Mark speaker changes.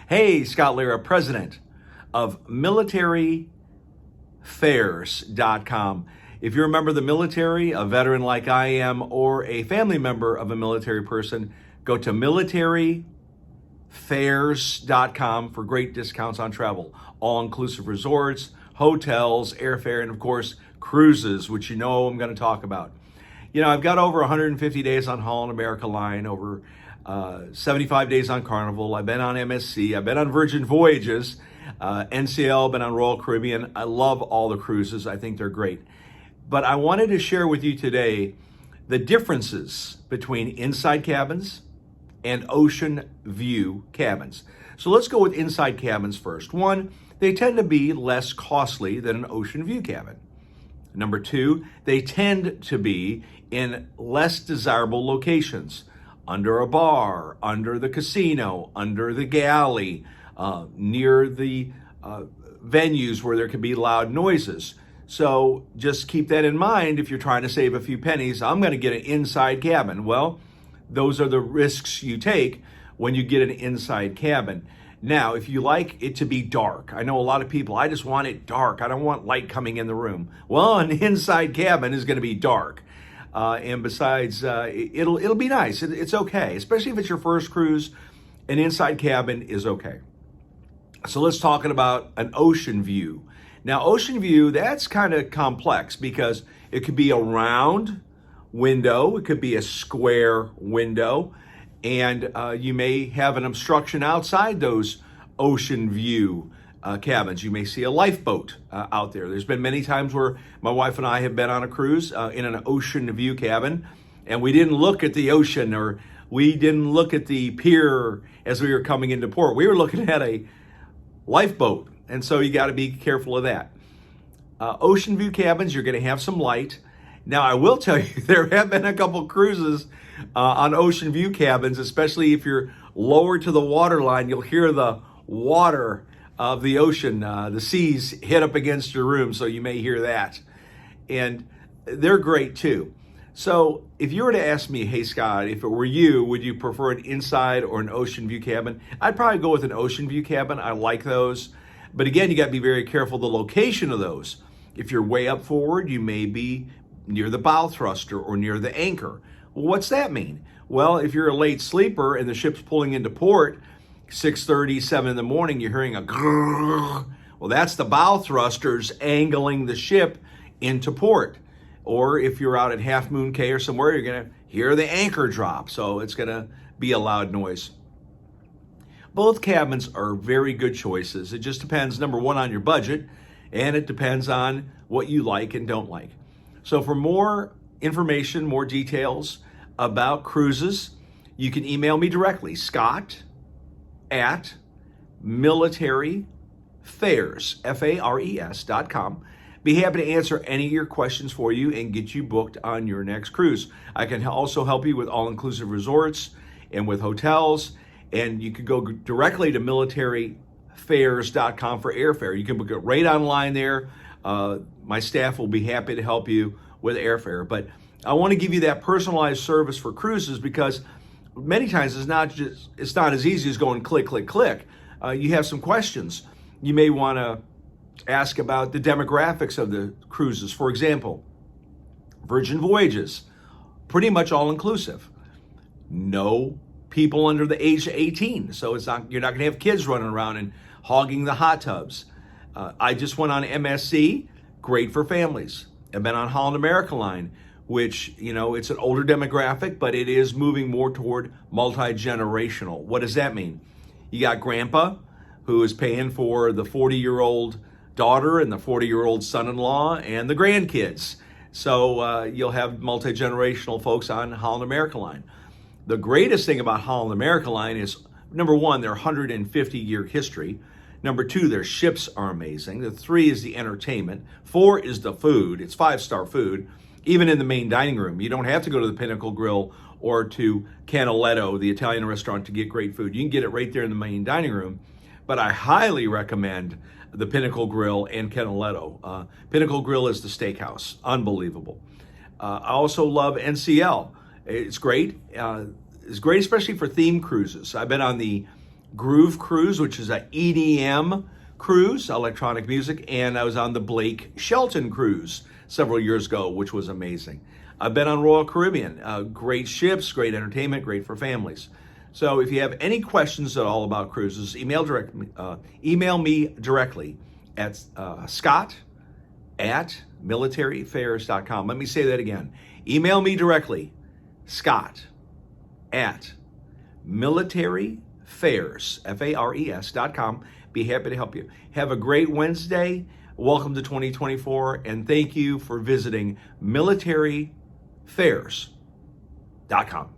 Speaker 1: Hey, Scott Lira, president of militaryfairs.com. If you're a member of the military, a veteran like I am, or a family member of a military person, go to militaryfairs.com for great discounts on travel. All-inclusive resorts, hotels, airfare, and of course, cruises, which you know I'm going to talk about. You know, I've got over 150 days on Holland America Line, over 75 days on Carnival. I've been on MSC. I've been on Virgin Voyages, NCL, been on Royal Caribbean. I love all the cruises. I think they're great. But I wanted to share with you today the differences between inside cabins and ocean view cabins. So let's go with inside cabins first. One, they tend to be less costly than an ocean view cabin. Number two, they tend to be in less desirable locations, under a bar, under the casino, under the galley, near the venues where there can be loud noises. So just keep that in mind if you're trying to save a few pennies. I'm going to get an inside cabin. Well, those are the risks you take when you get an inside cabin. Now, if you like it to be dark, I know a lot of people, I just want it dark. I don't want light coming in the room. Well, an inside cabin is going to be dark. And besides, it'll be nice. It's okay, especially if it's your first cruise. An inside cabin is okay. So let's talk about an ocean view. Now, ocean view, that's kind of complex because it could be a round window, it could be a square window, and you may have an obstruction outside those ocean view cabins. You may see a lifeboat out there. There's been many times where my wife and I have been on a cruise in an ocean view cabin, and we didn't look at the ocean, or we didn't look at the pier as we were coming into port. We were looking at a lifeboat, and so you got to be careful of that. Ocean view cabins, you're going to have some light. Now, I will tell you, there have been a couple cruises on ocean view cabins, especially if you're lower to the water line. You'll hear the water of the ocean, the seas hit up against your room, so you may hear that. And they're great too. So if you were to ask me, hey Scott, if it were you, would you prefer an inside or an ocean view cabin? I'd probably go with an ocean view cabin. I like those. But again, you got to be very careful the location of those. If you're way up forward, you may be near the bow thruster or near the anchor. Well, what's that mean? Well, if you're a late sleeper and the ship's pulling into port, 6:30, 7 in the morning, you're hearing a grrr. Well, that's the bow thrusters angling the ship into port. Or if you're out at Half Moon Cay or somewhere, you're going to hear the anchor drop. So it's going to be a loud noise. Both cabins are very good choices. It just depends, number one, on your budget, and it depends on what you like and don't like. So for more information, more details about cruises, you can email me directly, scott@militaryfairs.com. Be happy to answer any of your questions for you and get you booked on your next cruise. I can also help you with all-inclusive resorts and with hotels, and you can go directly to militaryfairs.com for airfare. You can book it right online there. My staff will be happy to help you with airfare. But I want to give you that personalized service for cruises because many times it's not as easy as going click, click, click. You have some questions. You may want to ask about the demographics of the cruises. For example, Virgin Voyages, pretty much all inclusive. No people under the age of 18, so you're not going to have kids running around and hogging the hot tubs. I just went on MSC, great for families. I've been on Holland America Line, which, it's an older demographic, but it is moving more toward multi-generational. What does that mean? You got grandpa who is paying for the 40-year-old daughter and the 40-year-old son-in-law and the grandkids. So you'll have multi-generational folks on Holland America Line. The greatest thing about Holland America Line is, number one, their 150-year history. Number two, their ships are amazing. The three is the entertainment. Four is the food. It's 5-star food, even in the main dining room. You don't have to go to the Pinnacle Grill or to Canaletto, the Italian restaurant, to get great food. You can get it right there in the main dining room. But I highly recommend the Pinnacle Grill and Canaletto. Pinnacle Grill is the steakhouse. Unbelievable. I also love NCL. It's great. It's great, especially for theme cruises. I've been on the Groove Cruise, which is a EDM cruise, electronic music, and I was on the Blake Shelton cruise several years ago, which was amazing. I've been on Royal Caribbean. Great ships, great entertainment, great for families. So if you have any questions at all about cruises, email me directly at scott@militaryfairs.com. Let me say that again. Email me directly, scott@militaryfairs, FARES.com. Be happy to help you. Have a great Wednesday. Welcome to 2024, and thank you for visiting militaryfairs.com.